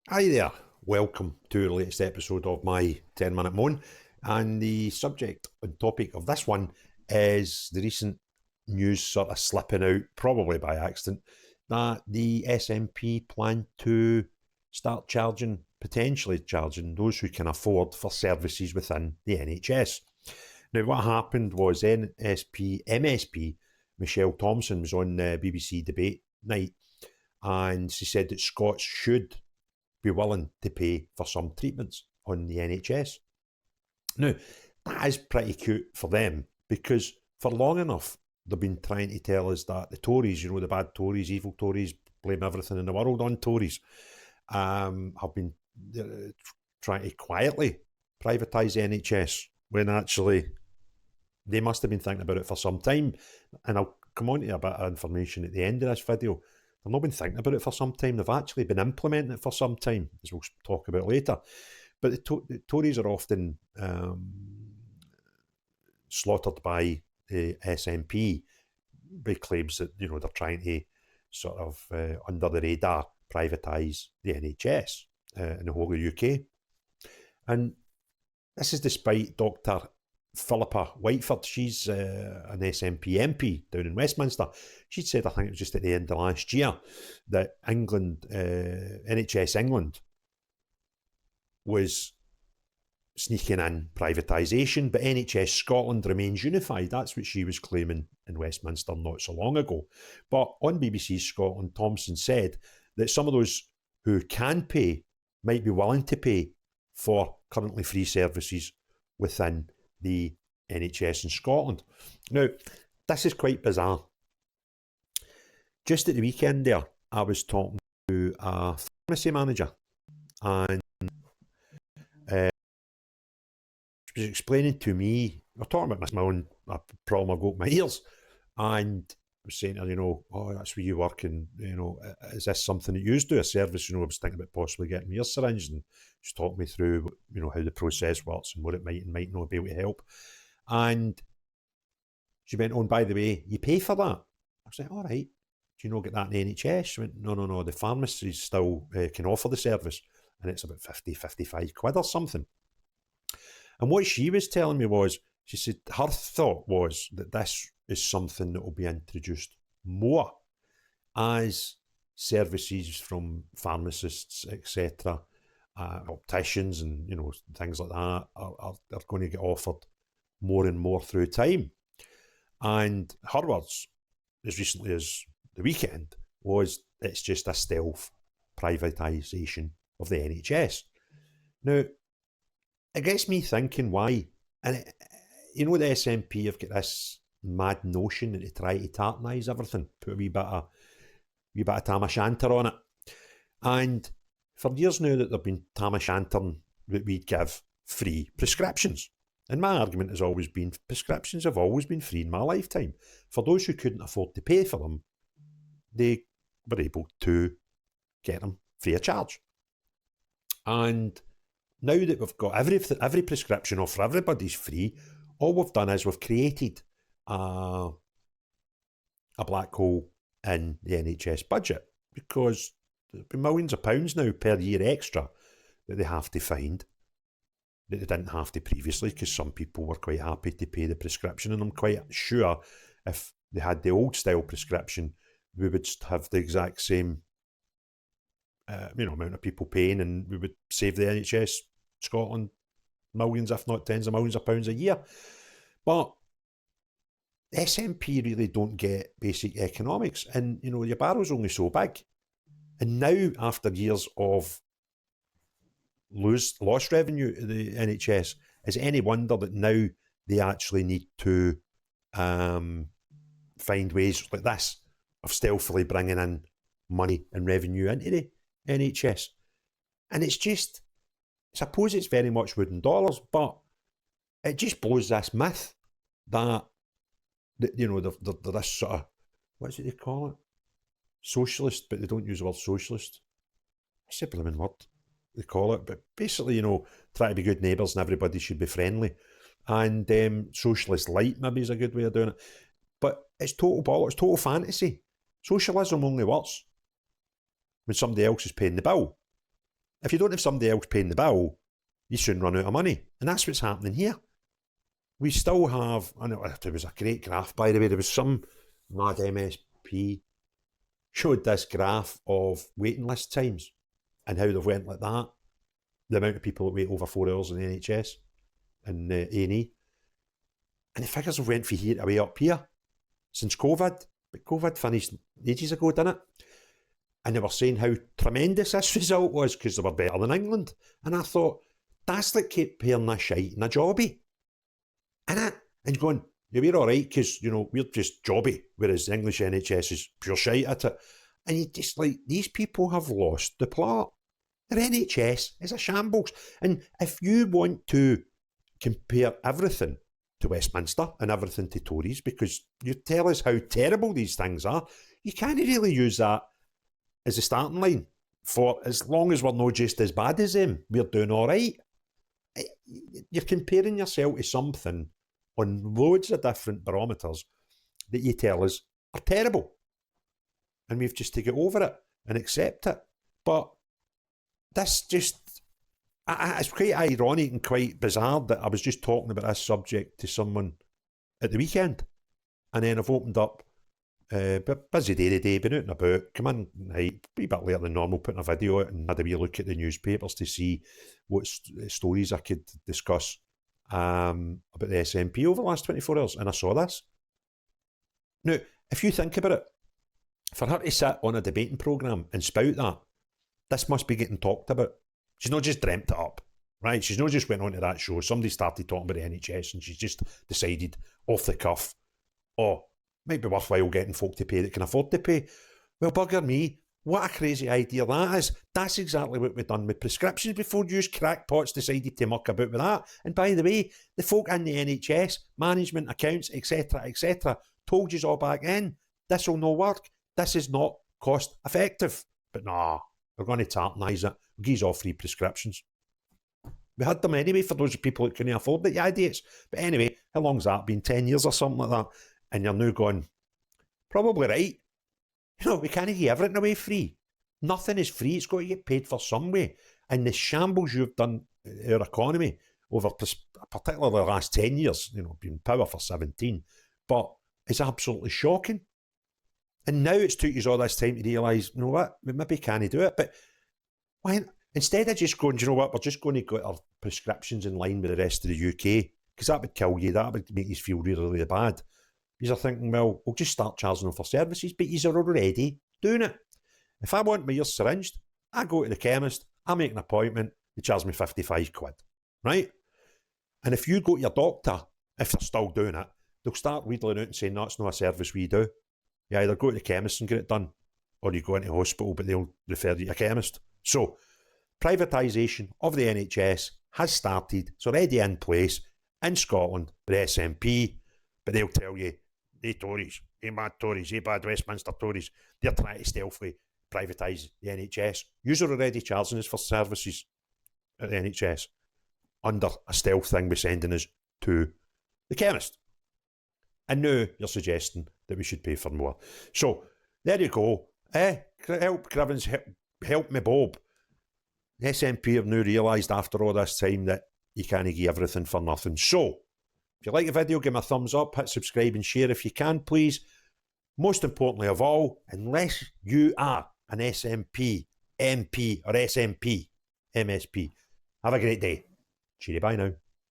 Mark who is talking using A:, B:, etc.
A: Hi there, welcome to the latest episode of my 10-minute moan. And the subject and topic of this one is the recent news sort of slipping out, probably by accident, that the SNP plan to start potentially charging those who can afford for services within the NHS. Now, what happened was MSP Michelle Thompson was on BBC Debate Night, and she said that Scots should be willing to pay for some treatments on the NHS. Now, that is pretty cute for them because for long enough they've been trying to tell us that the Tories, the bad Tories, evil Tories, blame everything in the world on Tories, have been trying to quietly privatise the NHS when actually they must have been thinking about it for some time. And I'll come on to a bit of information at the end of this video. They've not been thinking about it for some time. They've actually been implementing it for some time, as we'll talk about later. But the Tories are often slaughtered by the SNP by claims that they're trying to sort of under the radar privatise the NHS in the whole of the UK. And this is despite Dr. Philippa Whiteford. She's an SNP MP down in Westminster. She said, I think it was just at the end of last year, that NHS England was sneaking in privatisation, but NHS Scotland remains unified. That's what she was claiming in Westminster not so long ago. But on BBC Scotland, Thompson said that some of those who can pay might be willing to pay for currently free services within the NHS in Scotland. Now, this is quite bizarre. Just at the weekend there, I was talking to a pharmacy manager, and she was explaining to me, we're talking about my own problem I've got with my ears, and I was saying to her, oh, that's where you work, and, is this something that you do, a service? I was thinking about possibly getting ear syringes, and she talked me through, how the process works and what it might and might not be able to help. And she went, by the way, you pay for that? I was like, all right, do you not get that in the NHS? She went, no, the pharmacies still can offer the service, and it's about 50-55 quid or something. And what she was telling me was, she said her thought was that this is something that will be introduced more as services from pharmacists, etc., opticians and things like that are going to get offered more and more through time. And her words, as recently as the weekend, was it's just a stealth privatisation of the NHS. Now, it gets me thinking why. And the SNP have got this mad notion that they try to tartanise everything, put a wee bit of tam o' shanter on it. And for years now that they've been tam o' shantering that we'd give free prescriptions. And my argument has always been prescriptions have always been free in my lifetime. For those who couldn't afford to pay for them, they were able to get them free of charge. And now that we've got every prescription off for everybody's free, all we've done is we've created a black hole in the NHS budget, because there's been millions of pounds now per year extra that they have to find that they didn't have to previously, because some people were quite happy to pay the prescription. And I'm quite sure if they had the old style prescription, we would have the exact same amount of people paying, and we would save the NHS Scotland millions, if not tens of millions of pounds a year. But SNP really don't get basic economics, and your barrel's only so big. And now, after years of lost revenue to the NHS, is it any wonder that now they actually need to find ways like this of stealthily bringing in money and revenue into the NHS? And it's just, I suppose it's very much wooden dollars, but it just blows this myth that they're this sort of, what is it they call it? Socialist, but they don't use the word socialist. It's a blooming word they call it, but basically, try to be good neighbours and everybody should be friendly. And socialist light maybe is a good way of doing it. But it's total bollocks, total fantasy. Socialism only works when somebody else is paying the bill. if you don't have somebody else paying the bill, you soon run out of money. And that's what's happening here. We still have, I know there was a great graph, by the way, there was some mad MSP showed this graph of waiting list times and how they've went like that. The amount of people that wait over 4 hours in the NHS and A&E. And the figures have went from here to way up here since COVID. But COVID finished ages ago, didn't it? And they were saying how tremendous this result was because they were better than England. And I thought, that's like comparing a shite and a jobby. And going, yeah, we're all right because, you know, we're just jobby, whereas the English NHS is pure shite at it. And you just like, these people have lost the plot. Their NHS is a shambles. And if you want to compare everything to Westminster and everything to Tories, because you tell us how terrible these things are, you can't really use that as a starting line for as long as we're not just as bad as them, we're doing all right. You're comparing yourself to something on loads of different barometers that you tell us are terrible. And we've just to get over it and accept it. But this just, it's quite ironic and quite bizarre that I was just talking about this subject to someone at the weekend. And then I've opened up, busy day today, been out and about, come in night, a bit later than normal, putting a video out and had a wee look at the newspapers to see what stories I could discuss about the SNP over the last 24 hours. And I saw this. Now, if you think about it, for her to sit on a debating programme and spout that, this must be getting talked about. She's not just dreamt it up, right? She's not just went on to that show. Somebody started talking about the NHS and she's just decided off the cuff, oh, might be worthwhile getting folk to pay that can afford to pay. Well, bugger me, what a crazy idea that is. That's exactly what we've done with prescriptions before. You crackpots decided to muck about with that. And by the way, the folk in the NHS, management, accounts, etc., told you all back in, this will not work. This is not cost effective. But nah, we're going to tartanise it. We'll give you all free prescriptions. We had them anyway for those people that couldn't afford it, you idiots. But anyway, how long's that been? 10 years or something like that? And you're now going, probably right. You know, we can't give everything away free. Nothing is free. It's got to get paid for some way. And the shambles you've done our economy over particularly the last 10 years, you know, been in power for 17, but it's absolutely shocking. And now it's took you all this time to realise, you know what, we maybe can't do it. But why, instead of just going, you know what, we're just going to get our prescriptions in line with the rest of the UK, because that would kill you, that would make you feel really, really bad. You're thinking, well, we'll just start charging them for services, but you're already doing it. If I want my ears syringed, I go to the chemist, I make an appointment, they charge me 55 quid, right? And if you go to your doctor, if they're still doing it, they'll start wheedling out and saying, that's not a service we do. You either go to the chemist and get it done, or you go into hospital, but they'll refer you to a chemist. So, privatisation of the NHS has started. It's already in place in Scotland, the SNP, but they'll tell you, they Tories, they mad Tories, they bad Westminster Tories, they're trying to stealthily privatise the NHS. You're already charging us for services at the NHS under a stealth thing by sending us to the chemist. And now you're suggesting that we should pay for more. So, there you go. Help Crivens, help me Bob. The SNP have now realised after all this time that you can't give everything for nothing. So, if you like the video, give me a thumbs up, hit subscribe and share if you can, please. Most importantly of all, unless you are an SNP, MP or SNP, MSP, have a great day. Cheery bye now.